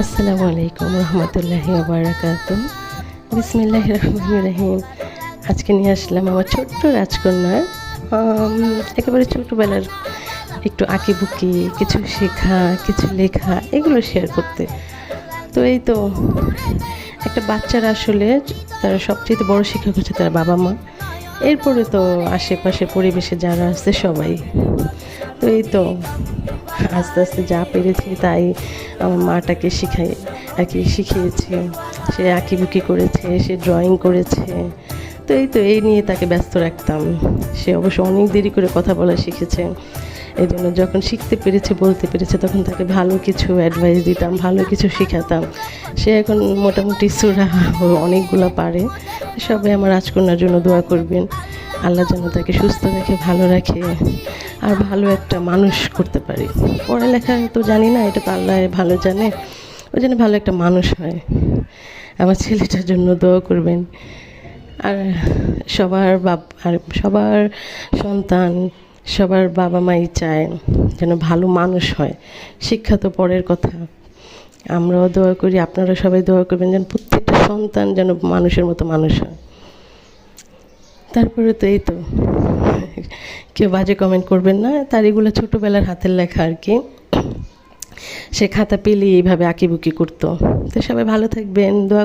আসসালামু আলাইকুম রহমতুল্লাহি ওয়া বারাকাতুহু। বিসমিল্লাহির রহমানির রহিম। আজকে নিয়ে আসলাম আমার ছোট্ট রাজকন্যার একেবারে ছোটোবেলার একটু আঁকিবুকি, কিছু শেখা, কিছু লেখা এগুলো শেয়ার করতে। তো এই তো একটা বাচ্চার আসলে তার সবচেয়ে বড় শিক্ষক হচ্ছে তার বাবা-মা। এরপরে তো আশেপাশে পরিবেশে যারা আছে সবাই। তো এই তো আস্তে আস্তে যা পেরেছি তাই আমার মাটাকে শিখিয়েছি। সে আঁকিবুকি করেছে, সে ড্রয়িং করেছে। তো এই তো এই নিয়ে তাকে ব্যস্ত রাখতাম। সে অবশ্য অনেক দেরি করে কথা বলা শিখেছে। এই জন্য যখন শিখতে পেরেছে, বলতে পেরেছে, তখন তাকে ভালো কিছু অ্যাডভাইস দিতাম, ভালো কিছু শেখাতাম। সে এখন মোটামুটি সূরা অনেকগুলো পারে। সবাই আমার রাজকন্যার জন্য দোয়া করবেন। আল্লাহ যেন তাকে সুস্থ রাখে, ভালো রাখে, আর ভালো একটা মানুষ করতে পারি। পড়ালেখা তো জানি না, এটা তো আল্লাহ ভালো জানে। ওই জন্য ভালো একটা মানুষ হয়। আমার ছেলেটার জন্য দোয়া করবেন। আর সবার সন্তান, সবার বাবা মাই চায় যেন ভালো মানুষ হয়। শিক্ষা তো পরের কথা। আমরাও দোয়া করি, আপনারা সবাই দোয়া করবেন যেন প্রত্যেকটা সন্তান যেন মানুষের মতো মানুষ হয়। তারপরে তো এই তো কেউ বাজে কমেন্ট করবেন না, তার এগুলো ছোটোবেলার হাতের লেখা আর কি। সে খাতা পেলেই এইভাবে আঁকিবুকি করতো। তো সবাই ভালো থাকবেন, দোয়া